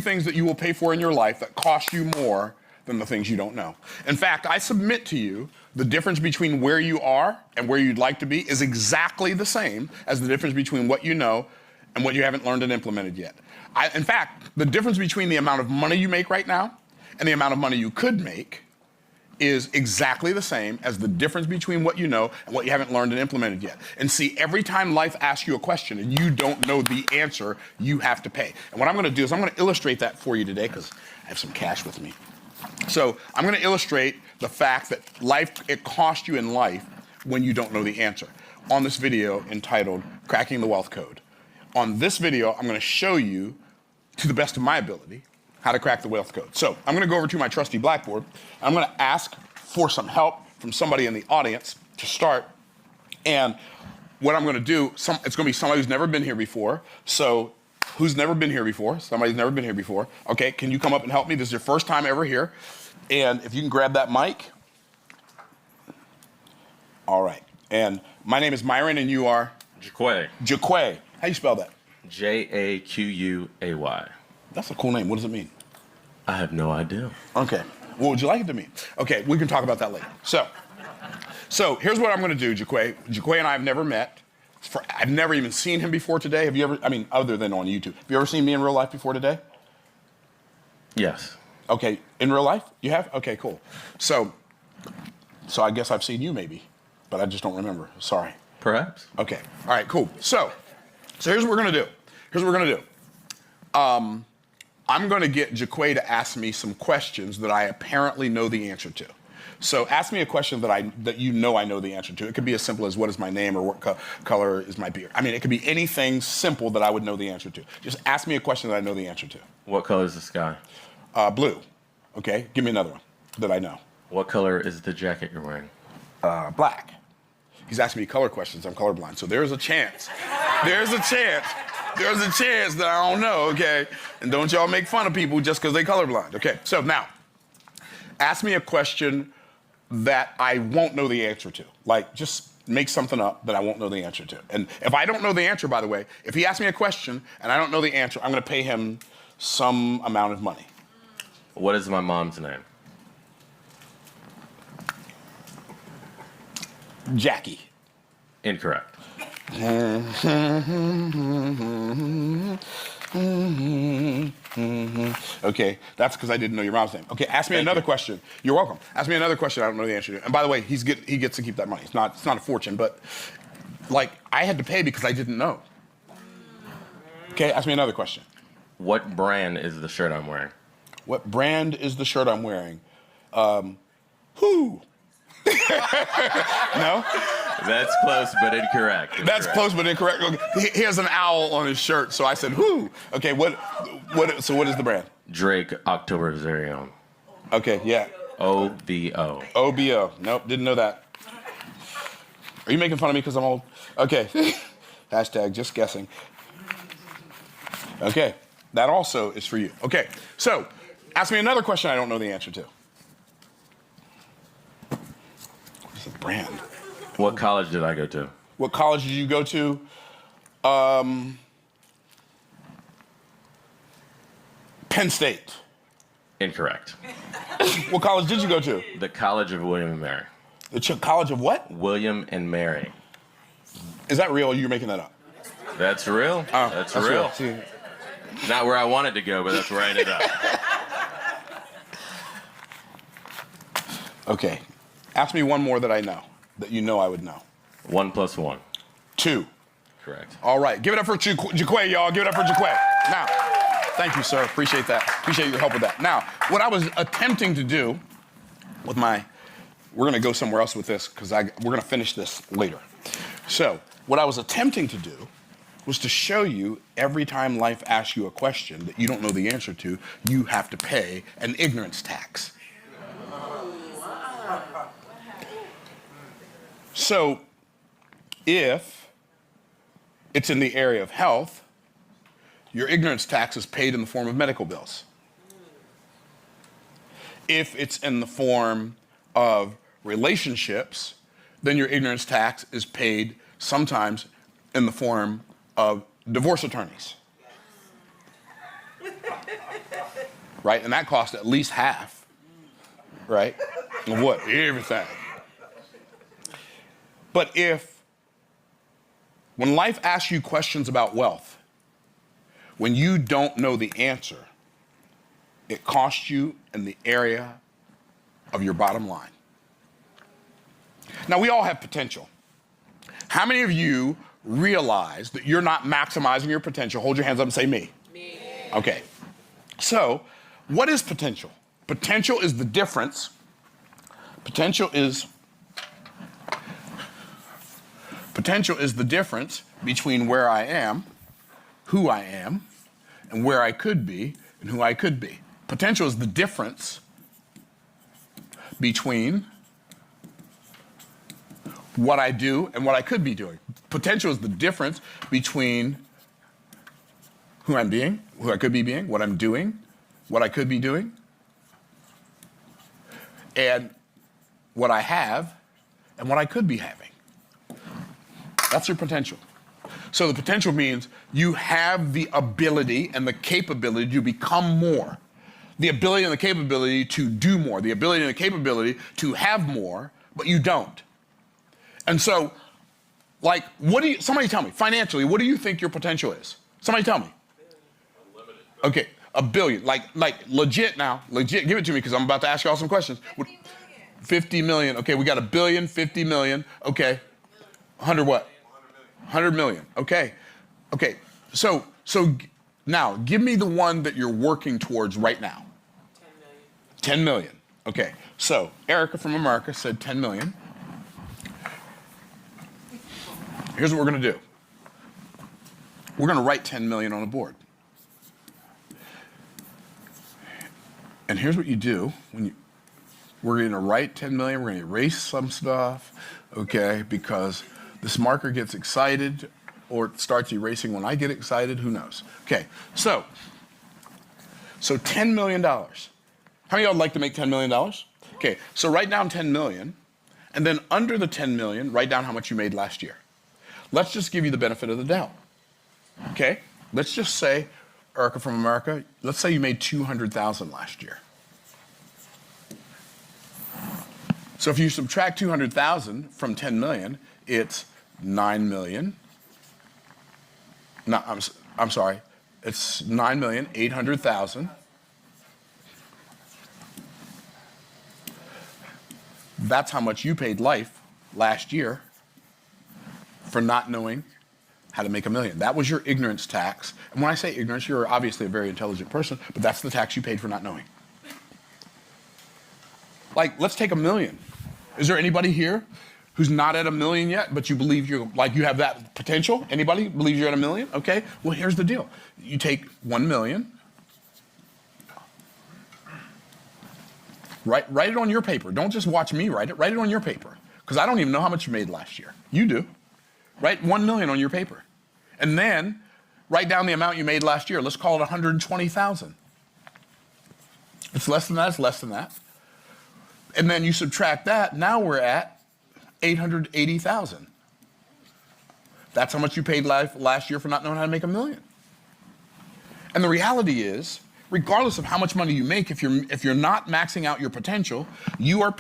things that you will pay for in your life that cost you more than the things you don't know. In fact, I submit to you the difference between where you are and where you'd like to be is exactly the same as the difference between what you know and what you haven't learned and implemented yet. In fact, the difference between the amount of money you make right now and the amount of money you could make is exactly the same as the difference between what you know and what you haven't learned and implemented yet. And see, every time life asks you a question and you don't know the answer, you have to pay. And what I'm gonna do is I'm gonna illustrate that for you today because I have some cash with me. So I'm gonna illustrate the fact that it costs you in life when you don't know the answer on this video entitled Cracking the Wealth Code. On this video, I'm gonna show you, to the best of my ability, how to crack the wealth code. So I'm gonna go over to my trusty blackboard. I'm gonna ask for some help from somebody in the audience to start. And what I'm gonna do, it's gonna be somebody who's never been here before. So who's never been here before? Somebody's never been here before. Okay, can you come up and help me? This is your first time ever here. And if you can grab that mic. All right, and my name is Myron and you are? Jaquay. Jaquay, how you spell that? Jaquay. That's a cool name. What does it mean? I have no idea. Okay. What would you like it to mean? Okay, we can talk about that later. So here's what I'm going to do, Jaquay. Jaquay and I have never met. I've never even seen him before today. Have you ever, other than on YouTube, have you ever seen me in real life before today? Yes. Okay, in real life? You have? Okay, cool. So I guess I've seen you maybe, but I just don't remember. Sorry. Perhaps. Okay, all right, cool. So here's what we're going to do. I'm going to get Jaquay to ask me some questions that I apparently know the answer to. So ask me a question that you know I know the answer to. It could be as simple as what is my name or what color is my beard. It could be anything simple that I would know the answer to. Just ask me a question that I know the answer to. What color is the sky? Blue. Okay, give me another one that I know. What color is the jacket you're wearing? Black. He's asking me color questions. I'm colorblind, so there's a chance. There's a chance that I don't know, okay? And don't y'all make fun of people just because they colorblind, okay? So now, ask me a question that I won't know the answer to. Like, just make something up that I won't know the answer to. And if I don't know the answer, by the way, if he asks me a question and I don't know the answer, I'm gonna pay him some amount of money. What is my mom's name? Jackie. Incorrect. Okay, that's because I didn't know your mom's name. Okay, ask me another question. You're welcome. Ask me another question I don't know the answer to. And by the way, he gets to keep that money. It's not a fortune, but like I had to pay because I didn't know. Okay, ask me another question. What brand is the shirt I'm wearing? What brand is the shirt I'm wearing? Who? No? That's close but incorrect. That's close but incorrect. Okay. He has an owl on his shirt, so I said, who? Okay, so what is the brand? Drake October Very Own. Okay, yeah. OBO. OBO. Nope, didn't know that. Are you making fun of me because I'm old? Okay. Hashtag just guessing. Okay, that also is for you. Okay, so ask me another question I don't know the answer to. What's the brand? What college did I go to? What college did you go to? Penn State. Incorrect. What college did you go to? The College of William and Mary. The College of what? William and Mary. Is that real or you're making that up? That's real. That's real. See, not where I wanted to go, but that's where I ended up. Okay. Ask me one more that I know, that you know I would know. 1 + 1. 2. Correct. All right. Give it up for Jaquay, y'all. Give it up for Jaquay. Now, thank you, sir. Appreciate that. Appreciate your help with that. Now, what I was attempting to do with we're going to go somewhere else with this because we're going to finish this later. So, what I was attempting to do was to show you every time life asks you a question that you don't know the answer to, you have to pay an ignorance tax. So, if it's in the area of health, your ignorance tax is paid in the form of medical bills. If it's in the form of relationships, then your ignorance tax is paid sometimes in the form of divorce attorneys. right? And that costs at least half, right? Of what? Everything. But when life asks you questions about wealth, when you don't know the answer, it costs you in the area of your bottom line. Now, we all have potential. How many of you realize that you're not maximizing your potential? Hold your hands up and say me. Me. Okay. So, what is potential? Potential is the difference. Potential is the difference between where I am, who I am, and where I could be, and who I could be. Potential is the difference between what I do and what I could be doing. Potential is the difference between who I'm being, who I could be being, what I'm doing, what I could be doing, and what I have and what I could be having. That's your potential. So the potential means you have the ability and the capability to become more. The ability and the capability to do more. The ability and the capability to have more, but you don't. And so, like, somebody tell me, financially, what do you think your potential is? Somebody tell me. Unlimited. Okay, $1 billion. Like legit now, legit, give it to me because I'm about to ask y'all some questions. 50 million. 50 million. Okay, we got $1 billion, 50 million. Okay. 100 what? 100 million. Okay. Okay. So now give me the one that you're working towards right now. 10 million. 10 million. Okay. So Erica from America said 10 million. Here's what we're going to do. We're going to write 10 million on a board. And here's what you do we're going to write 10 million, we're going to erase some stuff, okay, because this marker gets excited or it starts erasing when I get excited, who knows? Okay, so $10 million. How many of y'all would like to make $10 million? Okay, so write down 10 million, and then under the 10 million, write down how much you made last year. Let's just give you the benefit of the doubt, okay? Let's just say, Erica from America, let's say you made 200,000 last year. So if you subtract 200,000 from 10 million, it's 9 million. No, I'm sorry. It's 9,800,000. That's how much you paid life last year for not knowing how to make $1 million. That was your ignorance tax. And when I say ignorance, you're obviously a very intelligent person, but that's the tax you paid for not knowing. Like, let's take $1 million. Is there anybody here who's not at $1 million yet, but you believe you have that potential? Anybody believes you're at $1 million? Okay, well, here's the deal. You take 1 million, write it on your paper. Don't just watch me write it on your paper, because I don't even know how much you made last year. You do. Write 1 million on your paper. And then write down the amount you made last year. Let's call it 120,000. It's less than that, it's less than that. And then you subtract that, now we're at 880,000. That's how much you paid last year for not knowing how to make $1 million. And the reality is, regardless of how much money you make, if you're not maxing out your potential, you are